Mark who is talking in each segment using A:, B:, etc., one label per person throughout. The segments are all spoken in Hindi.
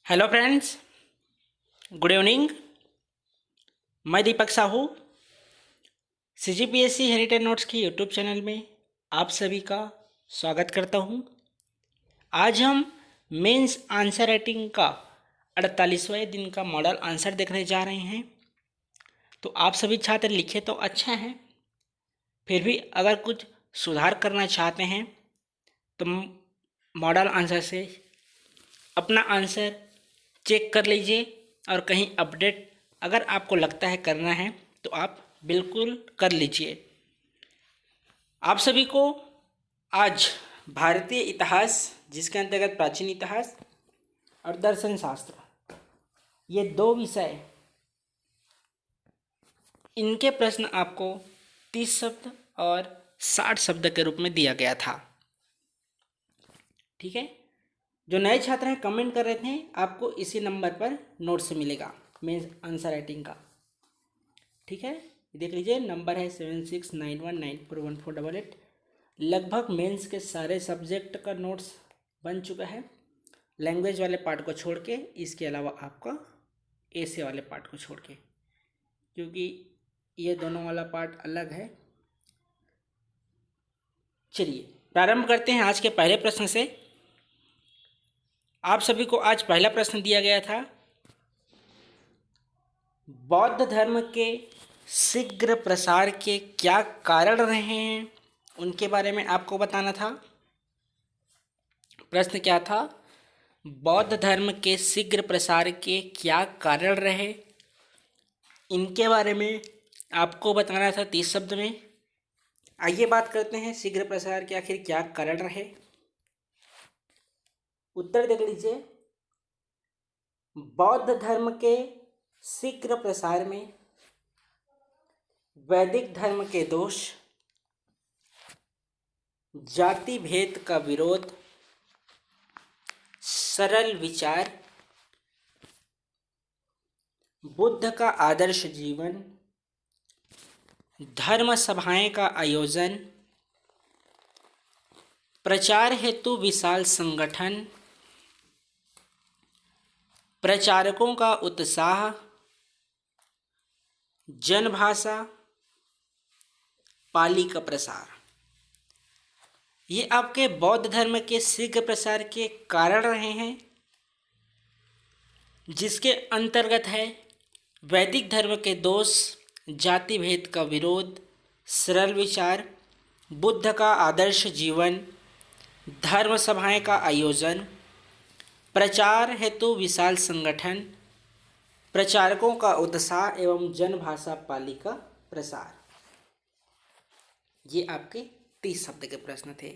A: Hello friends, good evening. मैं दीपक साहू CGPSC हेरिटेज नोट्स की यूट्यूब चैनल में आप सभी का स्वागत करता हूं। आज हम मेंस आंसर राइटिंग का 48वें दिन का मॉडल आंसर देखने जा रहे हैं। तो आप सभी छात्र लिखे तो अच्छा है, फिर भी अगर कुछ सुधार करना चाहते हैं तो मॉडल आंसर से अपना आंसर चेक कर लीजिए और कहीं अपडेट अगर आपको लगता है करना है तो आप बिल्कुल कर लीजिए। आप सभी को आज भारतीय इतिहास, जिसके अंतर्गत प्राचीन इतिहास और दर्शन शास्त्र, ये दो विषय, इनके प्रश्न आपको 30 शब्द और 60 शब्द के रूप में दिया गया था। ठीक है, जो नए छात्र हैं कमेंट कर रहे थे, आपको इसी नंबर पर नोट्स मिलेगा मेंस आंसर राइटिंग का। ठीक है, देख लीजिए, नंबर है 7691941488। लगभग मेंस के सारे सब्जेक्ट का नोट्स बन चुका है, लैंग्वेज वाले पार्ट को छोड़ के। इसके अलावा आपका ऐसे वाले पार्ट को छोड़ के, क्योंकि ये दोनों वाला पार्ट अलग है। चलिए प्रारंभ करते हैं आज के पहले प्रश्न से। आप सभी को आज पहला प्रश्न दिया गया था, बौद्ध धर्म के शीघ्र प्रसार के क्या कारण रहे हैं, उनके बारे में आपको बताना था। प्रश्न क्या था, बौद्ध धर्म के शीघ्र प्रसार के क्या कारण रहे, इनके बारे में आपको बताना था 30 शब्द में। आइए बात करते हैं शीघ्र प्रसार के आखिर क्या कारण रहे। उत्तर देख लीजिए, बौद्ध धर्म के शीघ्र प्रसार में वैदिक धर्म के दोष, जाति भेद का विरोध, सरल विचार, बुद्ध का आदर्श जीवन, धर्म सभाएं का आयोजन, प्रचार हेतु विशाल संगठन, प्रचारकों का उत्साह, जनभाषा, पाली का प्रसार। ये आपके बौद्ध धर्म के शीघ्र प्रसार के कारण रहे हैं, जिसके अंतर्गत है वैदिक धर्म के दोष, जाति भेद का विरोध, सरल विचार, बुद्ध का आदर्श जीवन, धर्म सभाएं का आयोजन, प्रचार हेतु विशाल संगठन, प्रचारकों का उत्साह एवं जनभाषा पाली का प्रसार। ये आपके 30 शब्द के प्रश्न थे।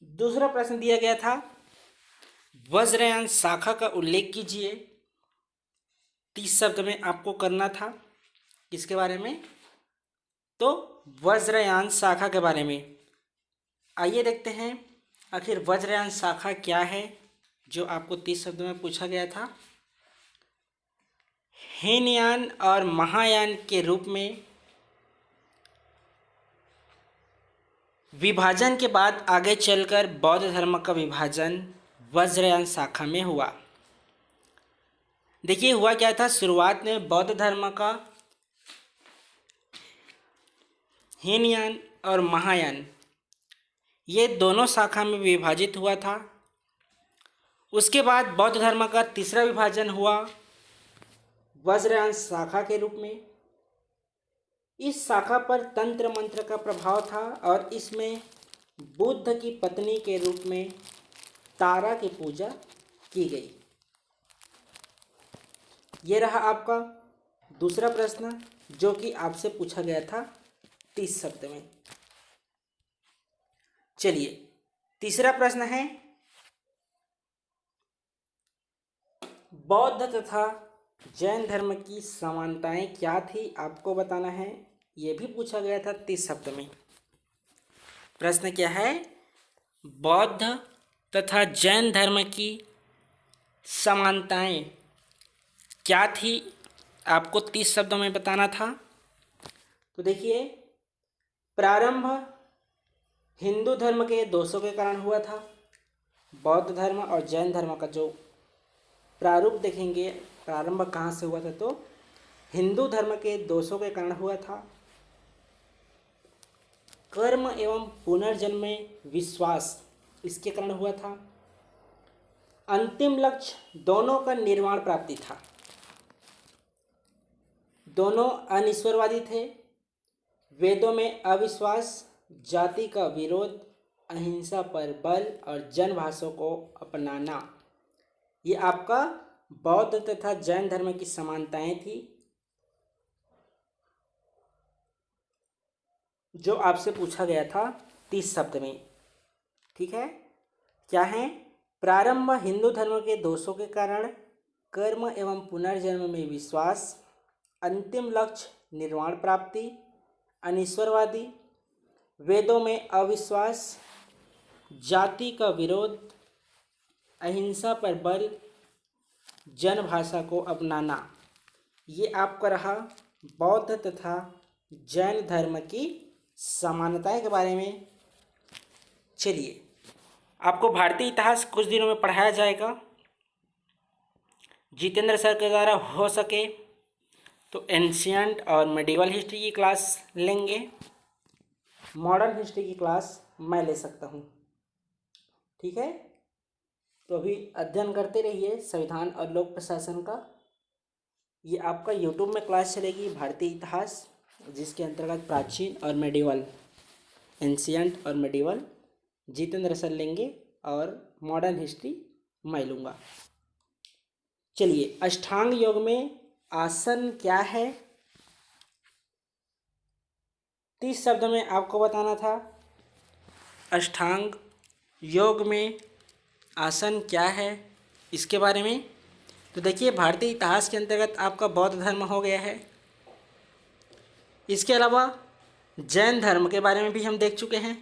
A: दूसरा प्रश्न दिया गया था, वज्रयान शाखा का उल्लेख कीजिए। 30 शब्द में आपको करना था किसके बारे में, तो वज्रयान शाखा के बारे में। आइए देखते हैं आखिर वज्रयान शाखा क्या है, जो आपको 30 शब्द में पूछा गया था। हीनयान और महायान के रूप में विभाजन के बाद आगे चलकर बौद्ध धर्म का विभाजन वज्रयान शाखा में हुआ। देखिए हुआ क्या था, शुरुआत में बौद्ध धर्म का हीनयान और महायान, ये दोनों शाखा में विभाजित हुआ था। उसके बाद बौद्ध धर्म का तीसरा विभाजन हुआ वज्रयान शाखा के रूप में। इस शाखा पर तंत्र मंत्र का प्रभाव था और इसमें बुद्ध की पत्नी के रूप में तारा की पूजा की गई। ये रहा आपका दूसरा प्रश्न, जो कि आपसे पूछा गया था 30 शब्द में। चलिए तीसरा प्रश्न है, बौद्ध तथा जैन धर्म की समानताएं क्या थी, आपको बताना है। यह भी पूछा गया था 30 शब्द में। प्रश्न क्या है, बौद्ध तथा जैन धर्म की समानताएं क्या थी, आपको 30 शब्दों में बताना था। तो देखिए, प्रारंभ हिंदू धर्म के दोषों के कारण हुआ था। बौद्ध धर्म और जैन धर्म का जो प्रारूप देखेंगे, प्रारंभ कहाँ से हुआ था, तो हिंदू धर्म के दोषों के कारण हुआ था। कर्म एवं पुनर्जन्म में विश्वास, इसके कारण हुआ था। अंतिम लक्ष्य दोनों का निर्वाण प्राप्ति था। दोनों अनिश्वरवादी थे। वेदों में अविश्वास, जाति का विरोध, अहिंसा पर बल और जनभाषा को अपनाना, ये आपका बौद्ध तथा जैन धर्म की समानताएं थी, जो आपसे पूछा गया था 30 शब्द में। ठीक है, क्या है? प्रारंभ हिंदू धर्म के दोषों के कारण, कर्म एवं पुनर्जन्म में विश्वास, अंतिम लक्ष्य निर्वाण प्राप्ति, अनिश्वरवादी, वेदों में अविश्वास, जाति का विरोध, अहिंसा पर बल, जनभाषा को अपनाना, ये आपका रहा बौद्ध तथा जैन धर्म की समानताएं के बारे में। चलिए, आपको भारतीय इतिहास कुछ दिनों में पढ़ाया जाएगा। जितेंद्र सर के द्वारा हो सके तो एंशियंट और मेडिवल हिस्ट्री की क्लास लेंगे, मॉडर्न हिस्ट्री की क्लास मैं ले सकता हूँ। ठीक है, तो अभी अध्ययन करते रहिए संविधान और लोक प्रशासन का। ये आपका यूट्यूब में क्लास चलेगी, भारतीय इतिहास, जिसके अंतर्गत प्राचीन और मेडिवल, एंशियंट और मेडिवल जितेंद्र सर लेंगे और मॉडर्न हिस्ट्री मैं लूँगा। चलिए, अष्टांग योग में आसन क्या है? 30 शब्द में आपको बताना था अष्टांग योग में आसन क्या है, इसके बारे में। तो देखिए, भारतीय इतिहास के अंतर्गत आपका बौद्ध धर्म हो गया है। इसके अलावा जैन धर्म के बारे में भी हम देख चुके हैं।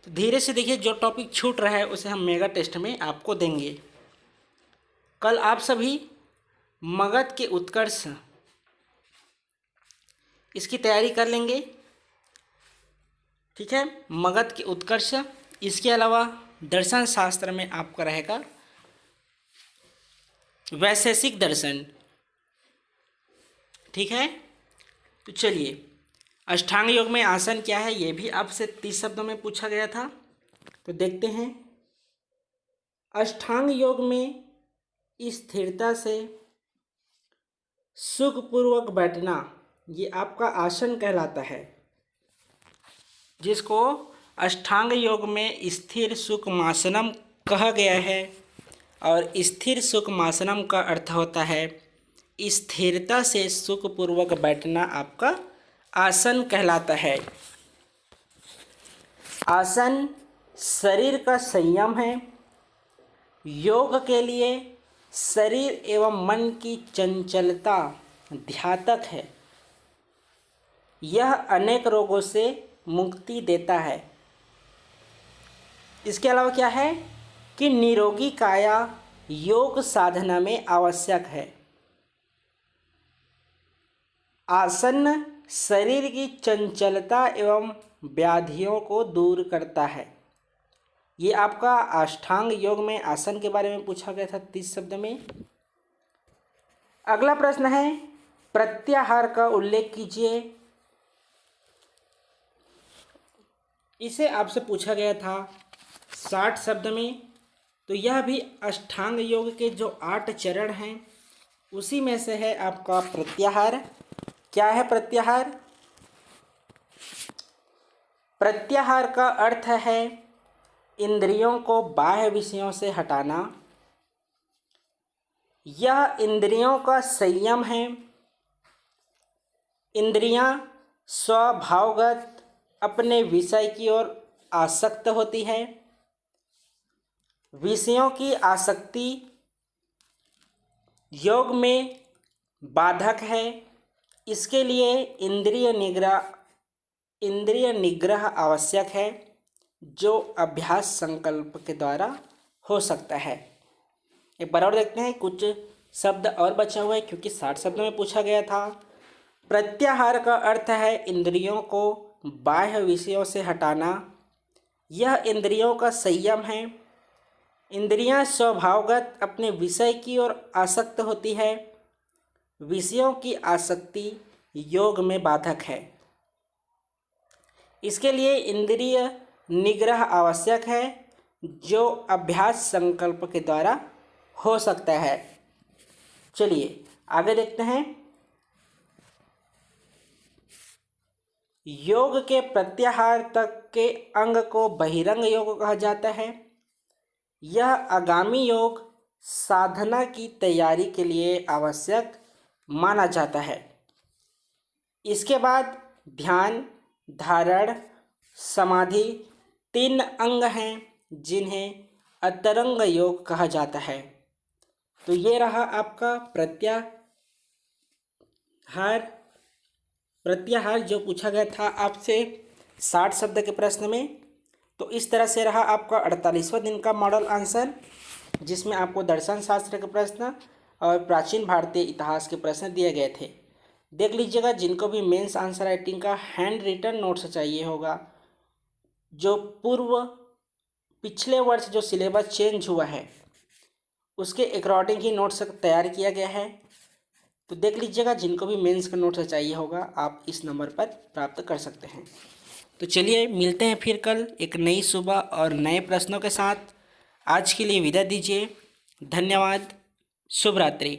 A: तो धीरे से देखिए, जो टॉपिक छूट रहा है उसे हम मेगा टेस्ट में आपको देंगे। कल आप सभी मगध के उत्कर्ष, इसकी तैयारी कर लेंगे। ठीक है, मगध के उत्कर्ष। इसके अलावा दर्शन शास्त्र में आपका रहेगा वैशेषिक दर्शन। ठीक है, तो चलिए, अष्टांग योग में आसन क्या है, ये भी आपसे 30 शब्दों में पूछा गया था। तो देखते हैं, अष्टांग योग में स्थिरता से सुखपूर्वक बैठना, ये आपका आसन कहलाता है, जिसको अष्टांग योग में स्थिर सुखमासनम कहा गया है। और स्थिर सुखमासनम का अर्थ होता है स्थिरता से सुखपूर्वक बैठना, आपका आसन कहलाता है। आसन शरीर का संयम है। योग के लिए शरीर एवं मन की चंचलता ध्यातक है। यह अनेक रोगों से मुक्ति देता है। इसके अलावा क्या है कि निरोगी काया योग साधना में आवश्यक है। आसन शरीर की चंचलता एवं व्याधियों को दूर करता है। ये आपका अष्टांग योग में आसन के बारे में पूछा गया था 30 शब्द में। अगला प्रश्न है, प्रत्याहार का उल्लेख कीजिए। इसे आपसे पूछा गया था 60 शब्द में। तो यह भी अष्टांग योग के जो 8 चरण हैं उसी में से है आपका प्रत्याहार। क्या है प्रत्याहार? प्रत्याहार का अर्थ है इंद्रियों को बाह्य विषयों से हटाना। यह इंद्रियों का संयम है। इंद्रियां स्वभावगत अपने विषय की ओर आसक्त होती है। विषयों की आसक्ति योग में बाधक है। इसके लिए इंद्रिय निग्रह आवश्यक है, जो अभ्यास संकल्प के द्वारा हो सकता है। एक बार और देखते हैं, कुछ शब्द और बचा हुआ है क्योंकि 60 शब्द में पूछा गया था। प्रत्याहार का अर्थ है इंद्रियों को बाह्य विषयों से हटाना। यह इंद्रियों का संयम है। इंद्रियां स्वभावगत अपने विषय की ओर आसक्त होती है। विषयों की आसक्ति योग में बाधक है। इसके लिए इंद्रिय निग्रह आवश्यक है, जो अभ्यास संकल्प के द्वारा हो सकता है। चलिए आगे देखते हैं। योग के प्रत्याहार तक के अंग को बहिरंग योग कहा जाता है। यह आगामी योग साधना की तैयारी के लिए आवश्यक माना जाता है। इसके बाद ध्यान, धारण, समाधि 3 अंग हैं जिन्हें अंतरंग योग कहा जाता है। तो ये रहा आपका प्रत्याहार जो पूछा गया था आपसे 60 शब्द के प्रश्न में। तो इस तरह से रहा आपका 48वां दिन का मॉडल आंसर, जिसमें आपको दर्शन शास्त्र के प्रश्न और प्राचीन भारतीय इतिहास के प्रश्न दिए गए थे। देख लीजिएगा, जिनको भी मेंस आंसर राइटिंग का हैंड रिटन नोट्स चाहिए होगा, जो पिछले वर्ष जो सिलेबस चेंज हुआ है उसके अकॉर्डिंग ही नोट्स तैयार किया गया है। तो देख लीजिएगा, जिनको भी मेंस का नोट्स चाहिए होगा आप इस नंबर पर प्राप्त कर सकते हैं। तो चलिए मिलते हैं फिर कल एक नई सुबह और नए प्रश्नों के साथ। आज के लिए विदा दीजिए। धन्यवाद। शुभ रात्रि।